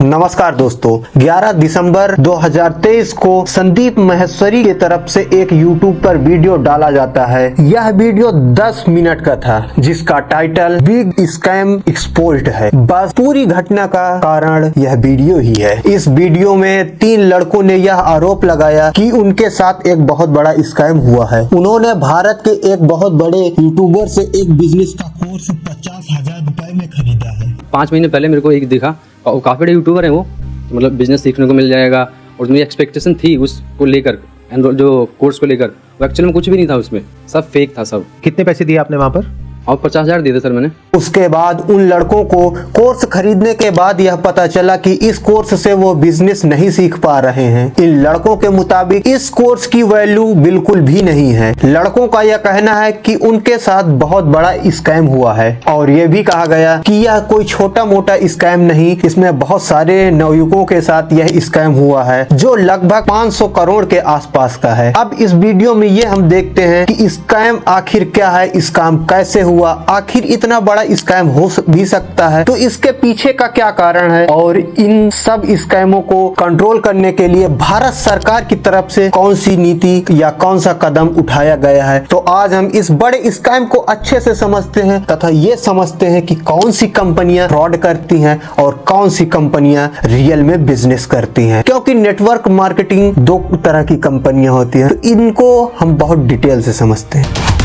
नमस्कार दोस्तों, 11 दिसंबर 2023 को संदीप माहेश्वरी की तरफ से एक YouTube पर वीडियो डाला जाता है। यह वीडियो 10 मिनट का था, जिसका टाइटल बिग स्कैम एक्सपोज्ड है। बस पूरी घटना का कारण यह वीडियो ही है। इस वीडियो में 3 लड़कों ने यह आरोप लगाया कि उनके साथ एक बहुत बड़ा स्कैम हुआ है। उन्होंने भारत के एक बहुत बड़े यूट्यूबर से एक बिजनेस का कोर्स 50,000 रुपए में खरीदा है। 5 महीने पहले मेरे को एक दिखा, और काफ़ी बड़े यूट्यूबर हैं वो, मतलब बिजनेस सीखने को मिल जाएगा। और मेरी एक्सपेक्टेशन थी उसको लेकर, जो कोर्स को लेकर, वो एक्चुअली में कुछ भी नहीं था उसमें, सब फेक था सब। कितने पैसे दिए आपने वहाँ पर? और 50,000 दिए थे सर मैंने। उसके बाद उन लड़कों को कोर्स खरीदने के बाद यह पता चला कि इस कोर्स से वो बिजनेस नहीं सीख पा रहे हैं। इन लड़कों के मुताबिक इस कोर्स की वैल्यू बिल्कुल भी नहीं है। लड़कों का यह कहना है कि उनके साथ बहुत बड़ा स्कैम हुआ है, और यह भी कहा गया कि यह कोई छोटा मोटा स्कैम नहीं, इसमें बहुत सारे नवयुवकों के साथ यह स्कैम हुआ है, जो लगभग 500 करोड़ के आसपास का है। अब इस वीडियो में ये हम देखते हैं कि स्कैम आखिर क्या है, स्कैम कैसे हुआ, आखिर इतना बड़ा स्कैम हो भी सकता है तो इसके पीछे का क्या कारण है, और इन सब स्कैमों को कंट्रोल करने के लिए भारत सरकार की तरफ से कौन सी नीति या कौन सा कदम उठाया गया है। तो आज हम इस बड़े स्कैम को अच्छे से समझते हैं तथा ये समझते हैं कि कौन सी कंपनियां फ्रॉड करती हैं और कौन सी कंपनियां रियल में बिजनेस करती हैं, क्योंकि नेटवर्क मार्केटिंग 2 तरह की कंपनियां होती हैं। तो इनको हम बहुत डिटेल से समझते हैं।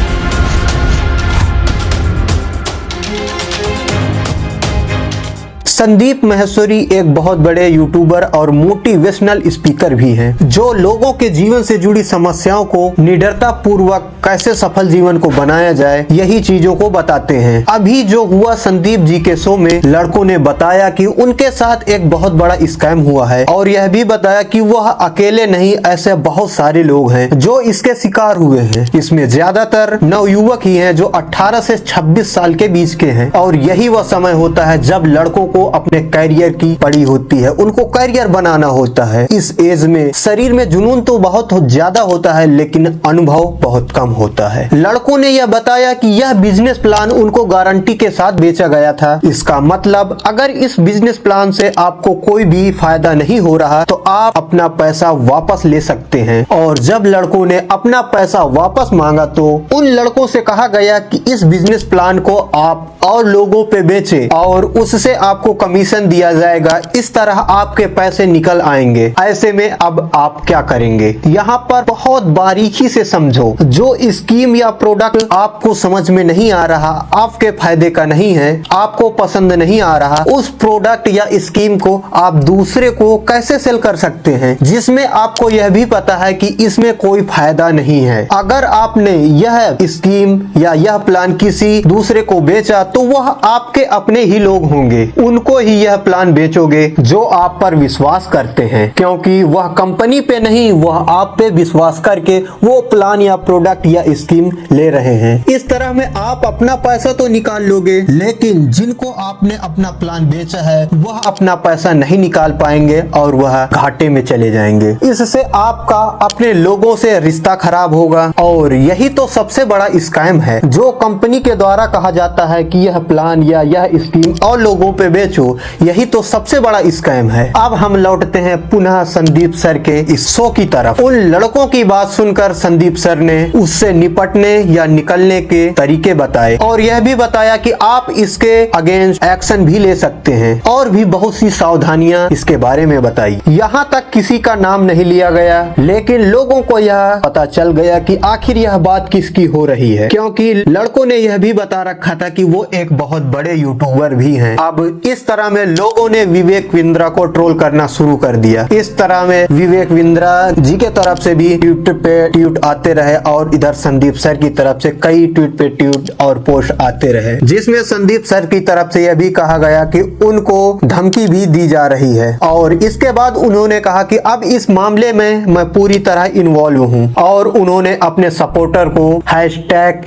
संदीप माहेश्वरी एक बहुत बड़े यूट्यूबर और मोटिवेशनल स्पीकर भी हैं, जो लोगों के जीवन से जुड़ी समस्याओं को निडरता पूर्वक कैसे सफल जीवन को बनाया जाए, यही चीजों को बताते हैं। अभी जो हुआ संदीप जी के शो में, लड़कों ने बताया कि उनके साथ एक बहुत बड़ा स्कैम हुआ है, और यह भी बताया कि वह अकेले नहीं, ऐसे बहुत सारे लोग हैं जो इसके शिकार हुए हैं। इसमें ज्यादातर नवयुवक ही हैं जो 18 से 26 साल के बीच के हैं, और यही वह समय होता है जब लड़कों को अपने करियर की पड़ी होती है, उनको करियर बनाना होता है। इस एज में शरीर में जुनून तो बहुत ज्यादा होता है, लेकिन अनुभव बहुत कम होता है। लड़कों ने यह बताया कि यह बिजनेस प्लान उनको गारंटी के साथ बेचा गया था। इसका मतलब अगर इस बिजनेस प्लान से आपको कोई भी फायदा नहीं हो रहा तो आप अपना पैसा वापस ले सकते हैं। और जब लड़कों ने अपना पैसा वापस मांगा तो उन लड़कों से कहा गया कि इस बिजनेस प्लान को आप और लोगों पे बेचे और उससे आपको कमीशन दिया जाएगा, इस तरह आपके पैसे निकल आएंगे। ऐसे में अब आप क्या करेंगे, यहाँ पर बहुत बारीकी से समझो। जो स्कीम या प्रोडक्ट आपको समझ में नहीं आ रहा, आपके फायदे का नहीं है, आपको पसंद नहीं आ रहा, उस प्रोडक्ट या स्कीम को आप दूसरे को कैसे सेल कर सकते हैं, जिसमें आपको यह भी पता है कि इसमें कोई फायदा नहीं है। अगर आपने यह स्कीम या यह प्लान किसी दूसरे को बेचा तो वह आपके अपने ही लोग होंगे, उनको ही यह प्लान बेचोगे जो आप पर विश्वास करते हैं, क्योंकि वह कंपनी पे नहीं, वह आप पे विश्वास करके वो प्लान या प्रोडक्ट या स्कीम ले रहे हैं। इस तरह में आप अपना पैसा तो निकाल लोगे, लेकिन जिनको आपने अपना प्लान बेचा है वह अपना पैसा नहीं निकाल पाएंगे और वह घाटे में चले जाएंगे। इससे आपका अपने लोगों से रिश्ता खराब होगा, और यही तो सबसे बड़ा स्कैम है जो कंपनी के द्वारा कहा जाता है कि यह प्लान या यह स्कीम और लोगों पे बेचो, यही तो सबसे बड़ा स्कैम है। अब हम लौटते हैं पुनः संदीप सर के इस शो की तरफ। उन लड़कों की बात सुनकर संदीप सर ने उससे निपटने या निकलने के तरीके बताए, और यह भी बताया कि आप इसके अगेंस्ट एक्शन भी ले सकते हैं, और भी बहुत सी सावधानियां इसके बारे में बताई। यहाँ तक किसी का नाम नहीं लिया गया, लेकिन लोगों को यह पता चल गया कि आखिर यह बात किसकी हो रही है, क्योंकि लड़कों ने यह भी बता रखा था कि वो एक बहुत बड़े यूट्यूबर भी हैं। अब इस तरह में लोगों ने विवेक बिंद्रा को ट्रोल करना शुरू कर दिया। इस तरह में विवेक बिंद्रा जी के तरफ से भी ट्वीट पे ट्वीट आते रहे, और इधर संदीप सर की तरफ से कई ट्वीट पे ट्वीट और पोस्ट आते रहे, जिसमें संदीप सर की तरफ से यह भी कहा गया कि उनको धमकी भी दी जा रही है। और इसके बाद उन्होंने कहा कि अब इस मामले में मैं पूरी तरह इन्वॉल्व हूँ, और उन्होंने अपने सपोर्टर को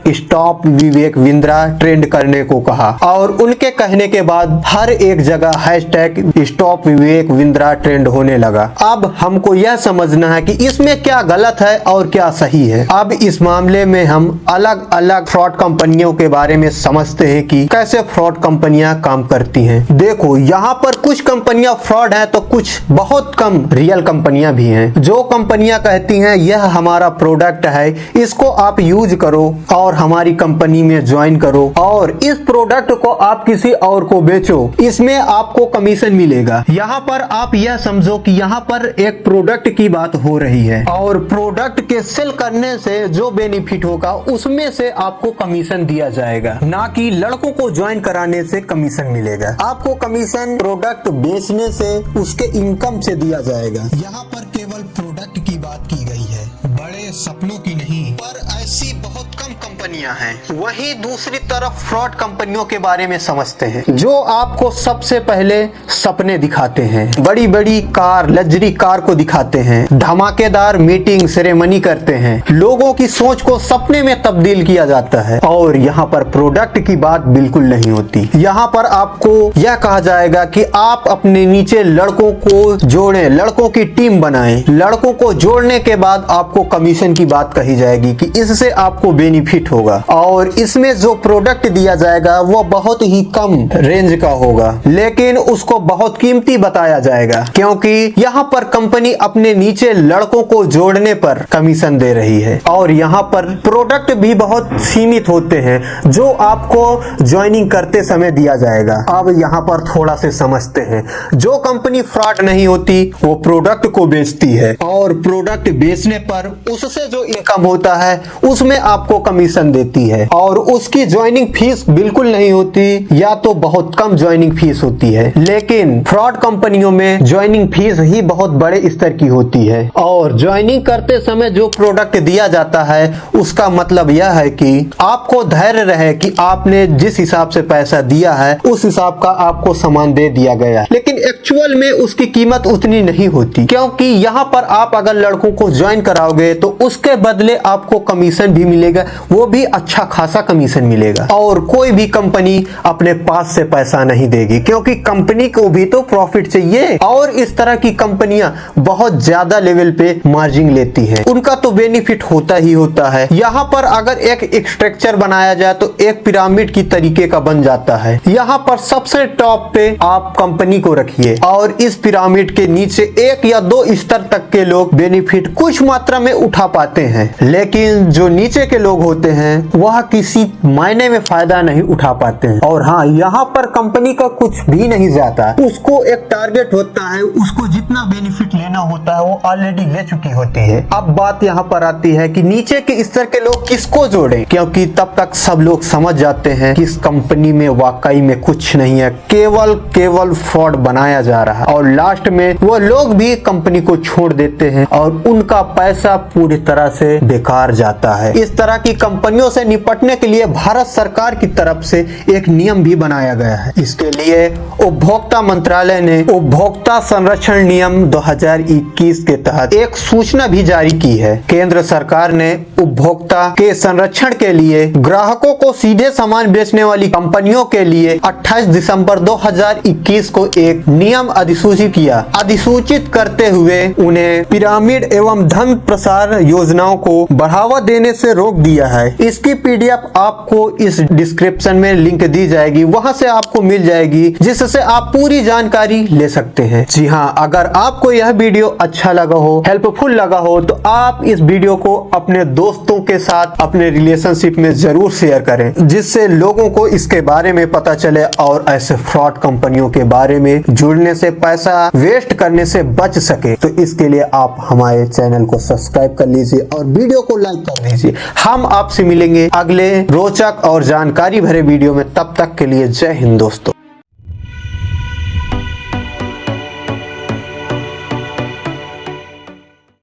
#StopVivekBindra ट्रेंड करने को कहा। और उनके कहने के बाद हर एक जगह hashtag stop Vivek Bindra trend होने लगा। अब हमको यह समझना है कि इसमें क्या गलत है और क्या सही है। अब इस मामले में हम अलग अलग फ्रॉड कंपनियों के बारे में समझते हैं कि कैसे फ्रॉड कंपनियां काम करती हैं। देखो, यहाँ पर कुछ कंपनियां फ्रॉड हैं तो कुछ बहुत कम रियल कंपनियां भी हैं। जो कंपनियां कहती हैं यह हमारा प्रोडक्ट है, इसको आप यूज करो और हमारी कंपनी में ज्वाइन करो और इस प्रोडक्ट को आप किसी और को बेचो, इसमें आपको कमीशन मिलेगा। यहाँ पर आप यह समझो कि यहाँ पर एक प्रोडक्ट की बात हो रही है और प्रोडक्ट के सेल करने से जो बेनिफिट होगा उसमें से आपको कमीशन दिया जाएगा, ना कि लड़कों को ज्वाइन कराने से कमीशन मिलेगा। आपको कमीशन प्रोडक्ट बेचने से उसके इनकम से दिया जाएगा। यहाँ पर केवल प्रोडक्ट की बात की गई है, बड़े सपनों की नहीं। पर ऐसी बहुत कम कंपनियां हैं। वहीं दूसरी तरफ फ्रॉड कंपनियों के बारे में समझते हैं, जो आपको सबसे पहले सपने दिखाते हैं, बड़ी बड़ी कार, लग्जरी कार को दिखाते हैं, धमाकेदार मीटिंग सेरेमनी करते हैं, लोगों की सोच को सपने में तब्दील किया जाता है। और यहाँ पर प्रोडक्ट की बात बिल्कुल नहीं होती। यहाँ पर आपको यह कहा जाएगा कि आप अपने नीचे लड़कों को जोड़ें, लड़कों की टीम बनाएं। लड़कों को जोड़ने के बाद आपको कमीशन की बात कही जाएगी कि इससे आपको बेनिफिट होगा और इसमें जो प्रोडक्ट दिया जाएगा वो बहुत ही कम रेंज का होगा, लेकिन उसको बहुत कीमती बताया जाएगा क्योंकि यहाँ पर कंपनी अपने नीचे लड़कों को जोड़ने पर कमीशन दे रही है। और यहाँ पर प्रोडक्ट भी बहुत सीमित होते हैं जो आपको ज्वाइनिंग करते समय दिया जाएगा। अब यहाँ पर थोड़ा से समझते हैं, जो कंपनी फ्रॉड नहीं होती वो प्रोडक्ट को बेचती है और प्रोडक्ट बेचने पर उससे जो इनकम होता है उसमें आपको कमीशन देती है और उसकी ज्वाइनिंग फीस बिल्कुल नहीं होती या तो बहुत कम ज्वाइनिंग फीस होती है। लेकिन फ्रॉड कंपनियों में ज्वाइनिंग फीस ही बहुत बड़े स्तर की होती है और ज्वाइनिंग करते समय जो प्रोडक्ट दिया जाता है उसका मतलब यह है कि आपको धैर्य रहे कि आपने जिस हिसाब से पैसा दिया है उस हिसाब का आपको सामान दे दिया गया है, लेकिन एक्चुअल में उसकी कीमत उतनी नहीं होती क्योंकि यहाँ पर आप अगर लड़कों को ज्वाइन कराओगे तो उसके बदले आपको कमीशन भी मिलेगा, वो भी अच्छा खासा कमीशन मिलेगा। और कोई भी कंपनी अपने पास से पैसा नहीं देगी क्योंकि कंपनी को भी तो प्रॉफिट चाहिए और इस तरह की कंपनियां बहुत ज्यादा लेवल पे मार्जिन लेती हैं, उनका तो बेनिफिट होता ही होता है। यहाँ पर अगर एक स्ट्रक्चर बनाया जाए तो एक पिरामिड की तरीके का बन जाता है। यहाँ पर सबसे टॉप पे आप कंपनी को रखिए और इस पिरामिड के नीचे एक या दो स्तर तक के लोग बेनिफिट कुछ मात्रा में उठा पाते हैं, लेकिन जो नीचे के लोग होते हैं वह किसी मायने में फायदा नहीं उठा पाते हैं। और हाँ, यहाँ पर कंपनी का कुछ भी नहीं जाता, उसको एक टारगेट होता है, उसको जितना बेनिफिट लेना होता है वो ऑलरेडी ले चुकी होती है। अब बात यहाँ पर आती है कि नीचे के स्तर के लोग किसको जोड़ें, क्योंकि तब तक सब लोग समझ जाते हैं कि इस कंपनी में वाकई में कुछ नहीं है, केवल फ्रॉड बनाया जा रहा है और लास्ट में वो लोग भी कंपनी को छोड़ देते हैं और उनका पैसा पूरी तरह से बेकार जाता है। इस तरह की कंपनियों से निपटने के लिए भारत सरकार की तरफ से एक नियम भी बनाया गया है। इसके लिए उपभोक्ता मंत्रालय ने उपभोक्ता संरक्षण नियम 2021 के तहत एक सूचना भी जारी की है। केंद्र सरकार ने उपभोक्ता के संरक्षण के लिए ग्राहकों को सीधे सामान बेचने वाली कंपनियों के लिए 28 दिसंबर 2021 को एक नियम अधिसूचित करते हुए उन्हें पिरामिड एवं धन प्रसार योजनाओं को बढ़ावा देने से रोक दिया है। इसकी पीडीएफ आपको इस डिस्क्रिप्शन में लिंक दी जाएगी, वहां से आपको मिल जाएगी, जिससे आप पूरी जानकारी ले सकते हैं। जी हाँ, अगर आपको यह वीडियो अच्छा लगा हो, हेल्पफुल लगा हो, तो आप इस वीडियो को अपने दोस्तों के साथ अपने रिलेशनशिप में जरूर शेयर करें, जिससे लोगों को इसके बारे में पता चले और ऐसे फ्रॉड कंपनियों के बारे में जुड़ने से, पैसा वेस्ट करने से बच सके। तो इसके लिए आप हमारे चैनल को सब्सक्राइब कर लीजिए और वीडियो को लाइक कर दीजिए। हम आपसे मिलेंगे अगले रोचक और जानकारी भरे वीडियो में, तब तक के लिए जय हिंद दोस्तों।